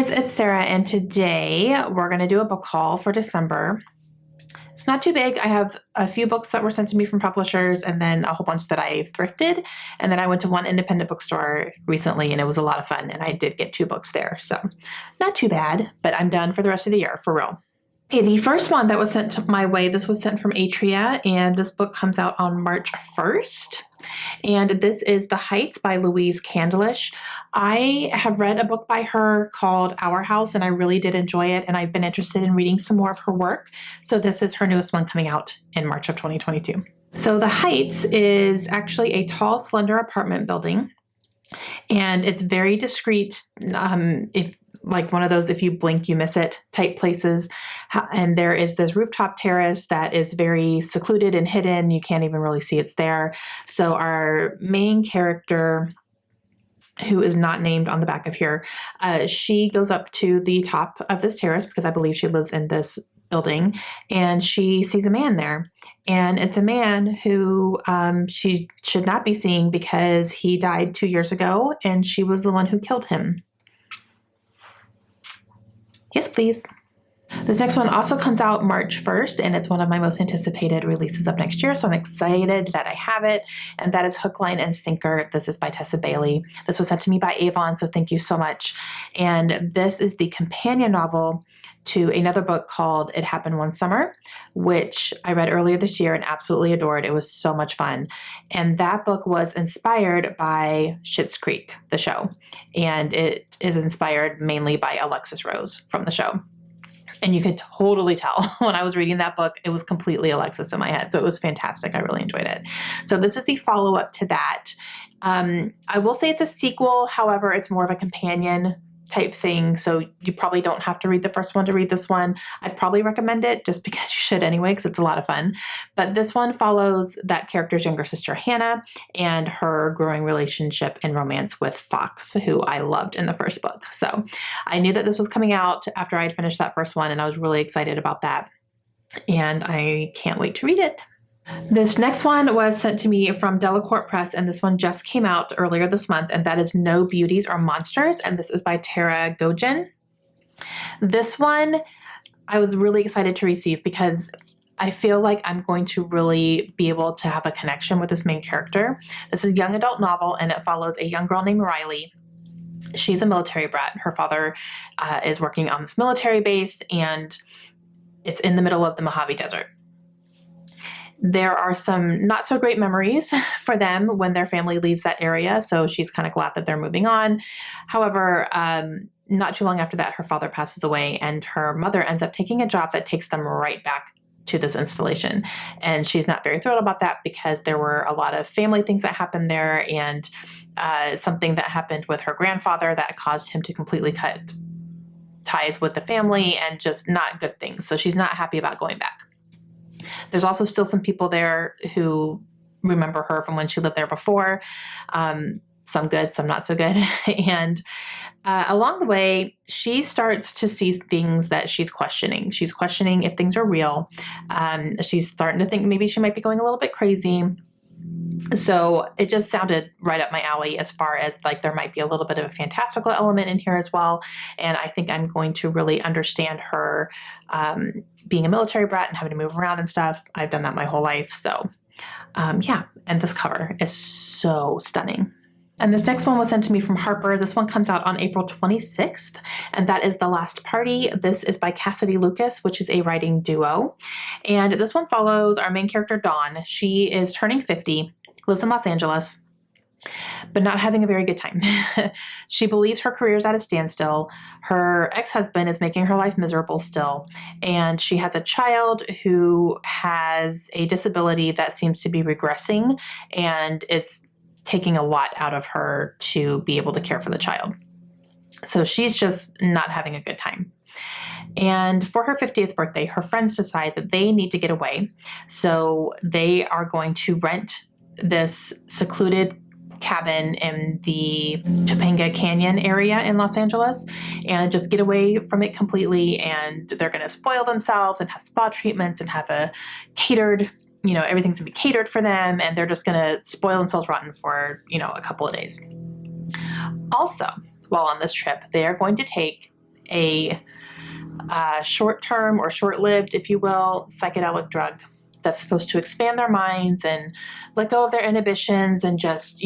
Guys, it's Sarah, and today we're going to do a book haul for December. It's not too big. I have a few books that were sent to me from publishers and then a whole bunch that I thrifted. And then I went to one independent bookstore recently and it was a lot of fun and I did get 2 books there. So not too bad, but I'm done for the rest of the year, for real. Okay, the first one that was sent my way, this was sent from Atria, and this book comes out on March 1st. And this is The Heights by Louise Candlish. I have read a book by her called Our House, and I really did enjoy it, and I've been interested in reading some more of her work. So this is her newest one coming out in March of 2022. So The Heights is actually a tall, slender apartment building, and it's very discreet. If like one of those, if you blink, you miss it type places. And there is this rooftop terrace that is very secluded and hidden. You can't even really see it's there. So our main character, who is not named on the back of here, she goes up to the top of this terrace because I believe she lives in this building, and she sees a man there. And it's a man who she should not be seeing because he died 2 years ago and she was the one who killed him. Yes, please. This next one also comes out March 1st, and it's one of my most anticipated releases of next year, so I'm excited that I have it, and that is Hook, Line, and Sinker. This is by Tessa Bailey. This was sent to me by Avon, so thank you so much. And this is the companion novel to another book called It Happened One Summer, which I read earlier this year and absolutely adored. It was so much fun. And that book was inspired by Schitt's Creek, the show. And it is inspired mainly by Alexis Rose from the show. And you could totally tell when I was reading that book, it was completely Alexis in my head. So it was fantastic. I really enjoyed it. So this is the follow-up to that. I will say it's a sequel. However, it's more of a companion type thing. So you probably don't have to read the first one to read this one. I'd probably recommend it just because you should anyway, because it's a lot of fun. But this one follows that character's younger sister, Hannah, and her growing relationship and romance with Fox, who I loved in the first book. So I knew that this was coming out after I'd finished that first one, and I was really excited about that. And I can't wait to read it. This next one was sent to me from Delacorte Press, and this one just came out earlier this month, and that is No Beauties or Monsters, and this is by Tara Gojen. This one I was really excited to receive because I feel like I'm going to really be able to have a connection with this main character. This is a young adult novel, and it follows a young girl named Riley. She's a military brat. Her father is working on this military base, and it's in the middle of the Mojave Desert. There are some not so great memories for them when their family leaves that area, so she's kind of glad that they're moving on. However, not too long after that, her father passes away, and her mother ends up taking a job that takes them right back to this installation. And she's not very thrilled about that because there were a lot of family things that happened there, and something that happened with her grandfather that caused him to completely cut ties with the family, and just not good things. So she's not happy about going back. There's also still some people there who remember her from when she lived there before. Some good, some not so good. And along the way, she starts to see things that she's questioning. She's questioning if things are real. She's starting to think maybe she might be going a little bit crazy. So it just sounded right up my alley as far as like there might be a little bit of a fantastical element in here as well. And I think I'm going to really understand her being a military brat and having to move around and stuff. I've done that my whole life. So yeah, and this cover is so stunning. And this next one was sent to me from Harper. This one comes out on April 26th, and that is The Last Party. This is by Cassidy Lucas, which is a writing duo. And this one follows our main character, Dawn. She is turning 50, lives in Los Angeles, but not having a very good time. She believes her career is at a standstill. Her ex-husband is making her life miserable still. And she has a child who has a disability that seems to be regressing, and it's taking a lot out of her to be able to care for the child. So she's just not having a good time. And for her 50th birthday, her friends decide that they need to get away. So they are going to rent this secluded cabin in the Topanga Canyon area in Los Angeles and just get away from it completely. And they're going to spoil themselves and have spa treatments and have a catered, everything's going to be catered for them. And they're just going to spoil themselves rotten for, a couple of days. Also, while on this trip, they are going to take a short-term or short-lived, if you will, psychedelic drug that's supposed to expand their minds and let go of their inhibitions and just,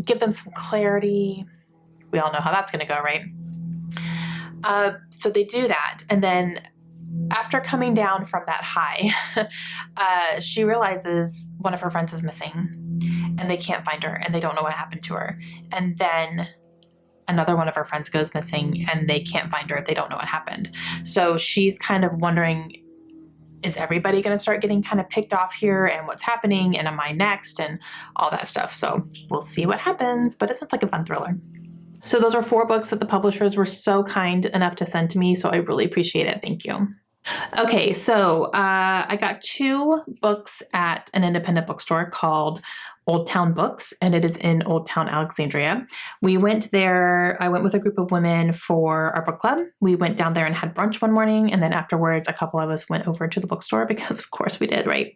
give them some clarity. We all know how that's going to go, right? So they do that. And then after coming down from that high, she realizes one of her friends is missing and they can't find her and they don't know what happened to her. And then another one of her friends goes missing and they can't find her. They don't know what happened. So she's kind of wondering, is everybody going to start getting kind of picked off here and what's happening? And am I next? And all that stuff. So we'll see what happens, but it sounds like a fun thriller. So those are 4 books that the publishers were so kind enough to send to me. So I really appreciate it. Thank you. Okay, so I got 2 books at an independent bookstore called Old Town Books, and it is in Old Town Alexandria. We went there, I went with a group of women for our book club. We went down there and had brunch one morning, and then afterwards a couple of us went over to the bookstore because of course we did, right?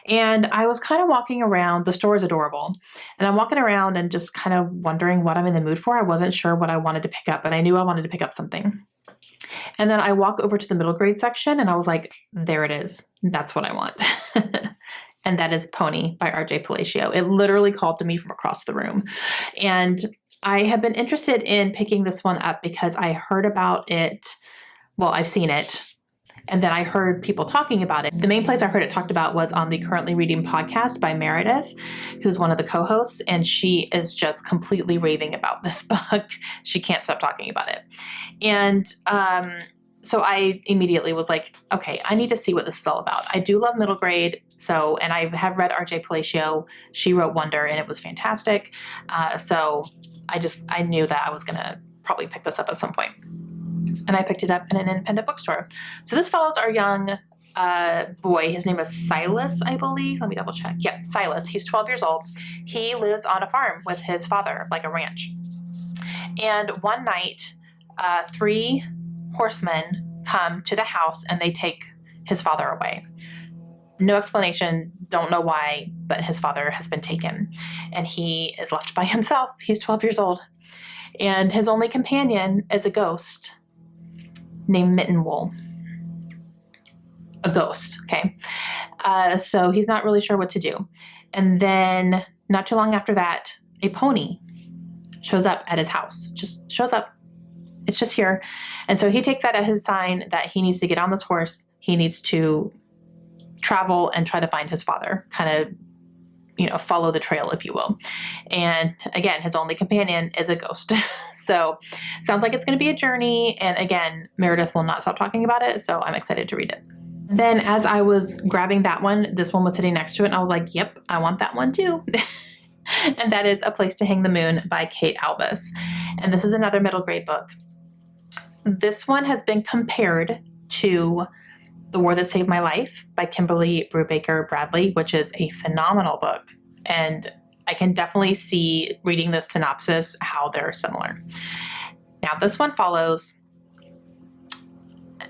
And I was kind of walking around, the store is adorable, and I'm walking around and just kind of wondering what I'm in the mood for. I wasn't sure what I wanted to pick up, but I knew I wanted to pick up something. And then I walk over to the middle grade section and I was like, there it is. That's what I want. And that is Pony by R.J. Palacio. It literally called to me from across the room. And I have been interested in picking this one up because I heard about it. Well, I've seen it. And then I heard people talking about it. The main place I heard it talked about was on the Currently Reading podcast by Meredith, who's one of the co-hosts, and she is just completely raving about this book. She can't stop talking about it. And so I immediately was like, okay, I need to see what this is all about. I do love middle grade. So, and I have read R.J. Palacio. She wrote Wonder and it was fantastic. So I knew that I was going to probably pick this up at some point. And I picked it up in an independent bookstore. So this follows our young boy. His name is Silas, I believe. Let me double check. Yep, Silas. He's 12 years old. He lives on a farm with his father, like a ranch. And one night, 3 horsemen come to the house and they take his father away. No explanation, don't know why, but his father has been taken. And he is left by himself. He's 12 years old. And his only companion is a ghost named Mittenwool. A ghost, okay? So he's not really sure what to do. And then not too long after that, a pony shows up at his house. Just shows up. It's just here. And so he takes that as his sign that he needs to get on this horse. He needs to travel and try to find his father, kind of, follow the trail, if you will. And again, his only companion is a ghost. So sounds like it's going to be a journey. And again, Meredith will not stop talking about it. So I'm excited to read it. Then as I was grabbing that one, this one was sitting next to it. And I was like, yep, I want that one too. And that is A Place to Hang the Moon by Kate Albus. And this is another middle grade book. This one has been compared to The War That Saved My Life by Kimberly Brubaker Bradley, which is a phenomenal book. And I can definitely see, reading the synopsis, how they're similar. Now, this one follows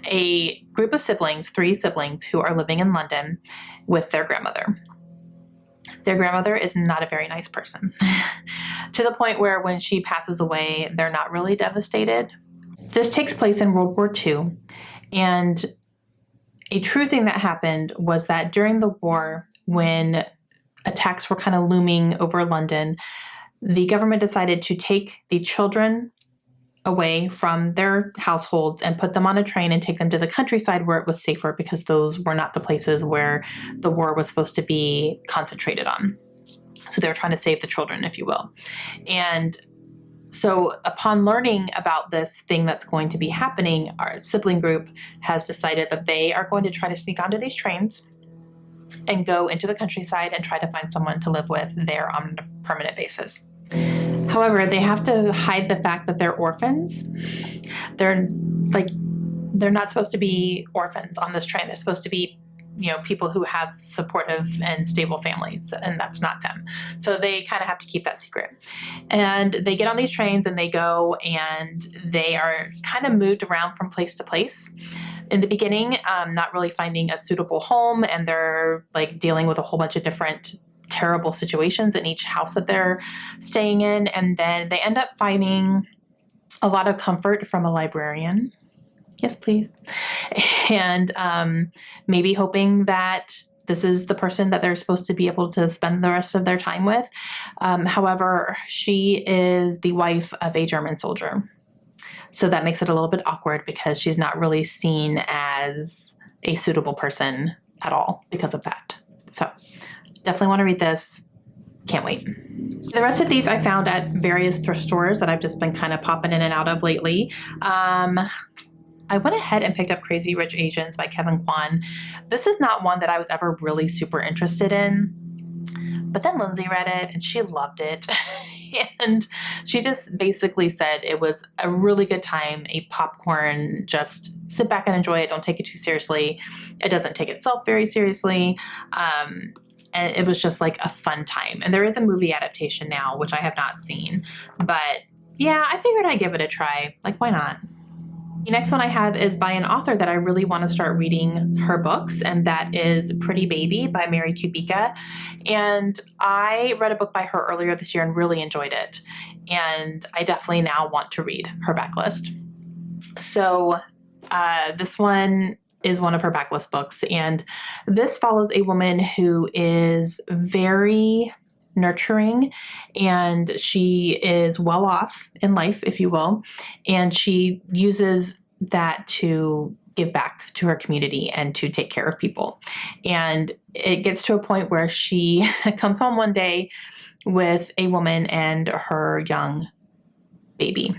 a group of siblings, 3 siblings, who are living in London with their grandmother. Their grandmother is not a very nice person, to the point where when she passes away, they're not really devastated. This takes place in World War II, and a true thing that happened was that during the war, when attacks were kind of looming over London, the government decided to take the children away from their households and put them on a train and take them to the countryside where it was safer, because those were not the places where the war was supposed to be concentrated on. So they were trying to save the children, if you will. And so upon learning about this thing that's going to be happening, our sibling group has decided that they are going to try to sneak onto these trains and go into the countryside and try to find someone to live with there on a permanent basis. However, they have to hide the fact that they're orphans. They're not supposed to be orphans on this train. They're supposed to be, people who have supportive and stable families, and that's not them. So they kind of have to keep that secret. And they get on these trains and they go, and they are kind of moved around from place to place. In the beginning, not really finding a suitable home, and they're dealing with a whole bunch of different terrible situations in each house that they're staying in. And then they end up finding a lot of comfort from a librarian. Yes, please. And maybe hoping that this is the person that they're supposed to be able to spend the rest of their time with. However, she is the wife of a German soldier. So that makes it a little bit awkward because she's not really seen as a suitable person at all because of that. So definitely want to read this. Can't wait. The rest of these I found at various thrift stores that I've just been kind of popping in and out of lately. I went ahead and picked up Crazy Rich Asians by Kevin Kwan. This is not one that I was ever really super interested in, but then Lindsay read it and she loved it. And she just basically said it was a really good time, a popcorn, just sit back and enjoy it. Don't take it too seriously. It doesn't take itself very seriously. And it was just like a fun time. And there is a movie adaptation now, which I have not seen. But yeah, I figured I'd give it a try. Like, why not? The next one I have is by an author that I really want to start reading her books, and that is Pretty Baby by Mary Kubica. And I read a book by her earlier this year and really enjoyed it. And I definitely now want to read her backlist. So this one is one of her backlist books, and this follows a woman who is very nurturing, and she is well off in life, if you will, and she uses that to give back to her community and to take care of people. And it gets to a point where she comes home one day with a woman and her young baby.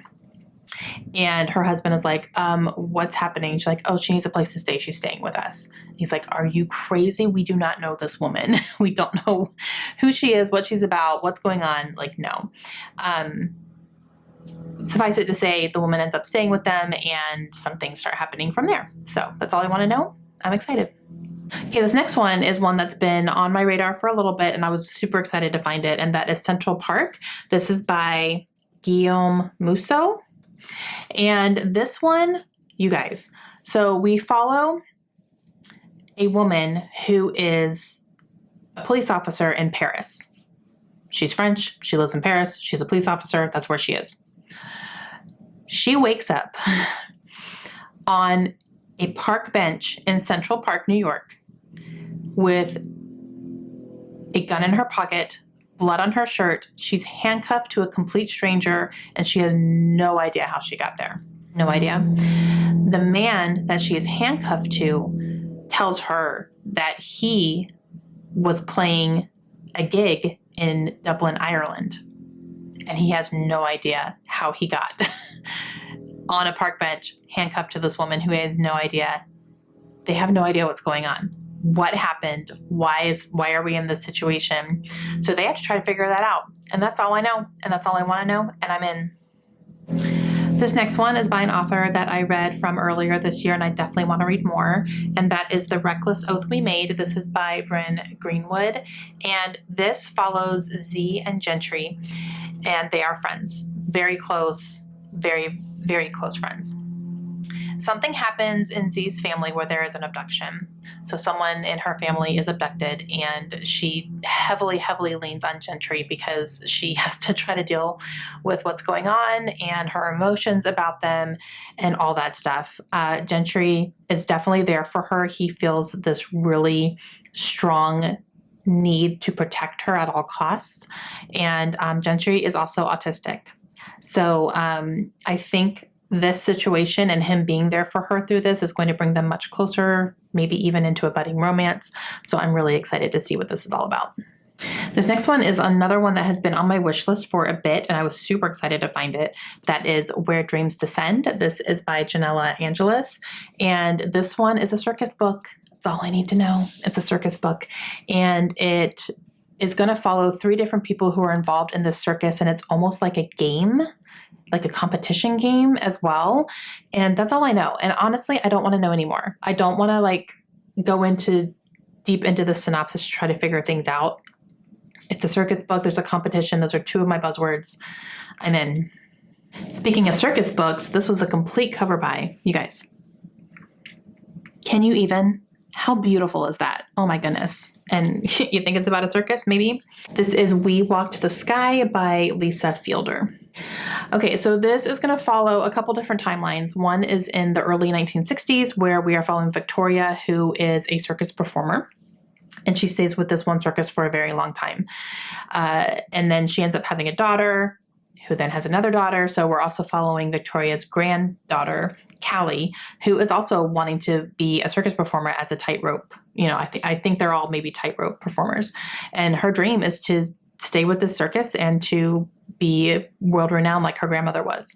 And her husband is like, what's happening? She's like, oh, she needs a place to stay. She's staying with us. He's like, are you crazy? We do not know this woman. We don't know who she is, what she's about, what's going on. Like, no. Suffice it to say, the woman ends up staying with them and some things start happening from there. So that's all I want to know. I'm excited. Okay, this next one is one that's been on my radar for a little bit, and I was super excited to find it, and that is Central Park. This is by Guillaume Musso. And this one, you guys, so we follow a woman who is a police officer in Paris. She's French. She lives in Paris. She's a police officer. That's where she is. She wakes up on a park bench in Central Park, New York, with a gun in her pocket, blood on her shirt. She's handcuffed to a complete stranger, and she has no idea how she got there. No idea. The man that she is handcuffed to tells her that he was playing a gig in Dublin, Ireland, and he has no idea how he got on a park bench, handcuffed to this woman who has no idea. They have no idea what's going on. What happened? Why are we in this situation? So they have to try to figure that out. And that's all I know. And that's all I want to know. And I'm in. This next one is by an author that I read from earlier this year, and I definitely want to read more. And that is The Reckless Oath We Made. This is by Bryn Greenwood. And this follows Z and Gentry. And they are friends. Very close, very, very close friends. Something happens in Z's family where there is an abduction. So someone in her family is abducted, and she heavily, heavily leans on Gentry because she has to try to deal with what's going on and her emotions about them and all that stuff. Gentry is definitely there for her. He feels this really strong need to protect her at all costs. And Gentry is also autistic. So I think this situation and him being there for her through this is going to bring them much closer, maybe even into a budding romance. So I'm really excited to see what this is all about. This next one is another one that has been on my wish list for a bit, and I was super excited to find it. That is Where Dreams Descend. This is by Janella Angelis, and this one is a circus book. That's all I need to know. It's a circus book, and it is going to follow 3 different people who are involved in this circus, and it's almost like a game, like a competition game as well. And that's all I know. And honestly, I don't want to know anymore. I don't want to go deep into the synopsis to try to figure things out. It's a circus book. There's a competition. Those are 2 of my buzzwords. I'm in. Speaking of circus books, this was a complete cover buy. You guys, can you even? How beautiful is that? Oh my goodness. And you think it's about a circus? Maybe. This is We Walked the Sky by Lisa Fielder. Okay, so this is going to follow a couple different timelines. One is in the early 1960s, where we are following Victoria, who is a circus performer. And she stays with this one circus for a very long time. And then she ends up having a daughter, who then has another daughter. So we're also following Victoria's granddaughter, Callie, who is also wanting to be a circus performer as a tightrope. I think they're all maybe tightrope performers. And her dream is to stay with this circus and to be world renowned like her grandmother was.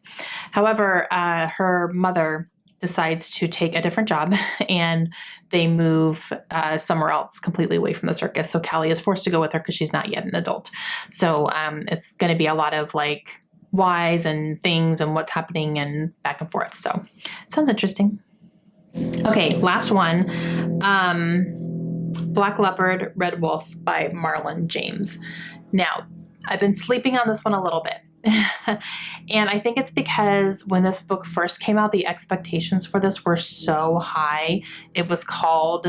However, her mother decides to take a different job and they move somewhere else completely away from the circus. So Callie is forced to go with her because she's not yet an adult. So it's going to be a lot of like whys and things and what's happening and back and forth. So it sounds interesting. Okay, last one. Black Leopard, Red Wolf by Marlon James. Now, I've been sleeping on this one a little bit. And I think it's because when this book first came out, the expectations for this were so high. It was called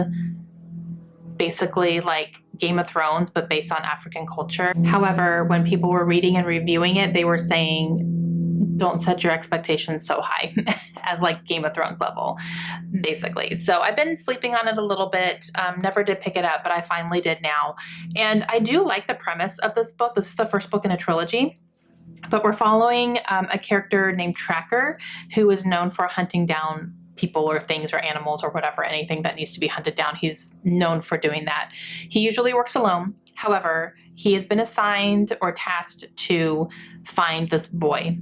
basically like Game of Thrones, but based on African culture. However, when people were reading and reviewing it, they were saying, don't set your expectations so high as like Game of Thrones level, basically. So I've been sleeping on it a little bit. Never did pick it up, but I finally did now. And I do like the premise of this book. This is the first book in a trilogy. But we're following a character named Tracker, who is known for hunting down people or things or animals or whatever, anything that needs to be hunted down. He's known for doing that. He usually works alone. However, he has been assigned or tasked to find this boy.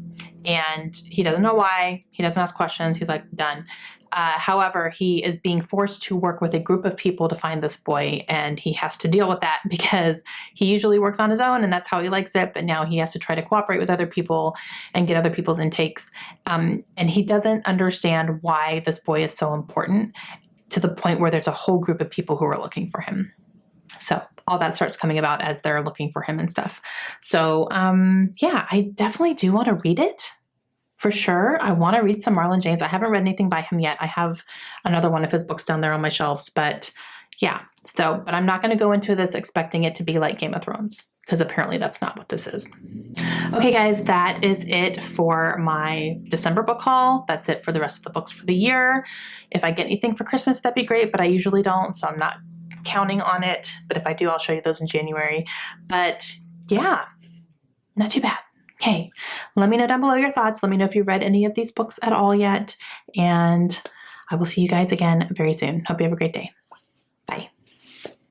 And he doesn't know why. He doesn't ask questions. He's like, done. However, he is being forced to work with a group of people to find this boy, and he has to deal with that because he usually works on his own, and that's how he likes it, but now he has to try to cooperate with other people and get other people's intakes. And he doesn't understand why this boy is so important to the point where there's a whole group of people who are looking for him. So all that starts coming about as they're looking for him and stuff. So yeah, I definitely do want to read it. For sure. I want to read some Marlon James. I haven't read anything by him yet. I have another one of his books down there on my shelves, but yeah. But I'm not going to go into this expecting it to be like Game of Thrones, because apparently that's not what this is. Okay, guys, that is it for my December book haul. That's it for the rest of the books for the year. If I get anything for Christmas, that'd be great, but I usually don't, so I'm not counting on it. But if I do, I'll show you those in January. But yeah, not too bad. Okay, let me know down below your thoughts. Let me know if you read any of these books at all yet. And I will see you guys again very soon. Hope you have a great day. Bye.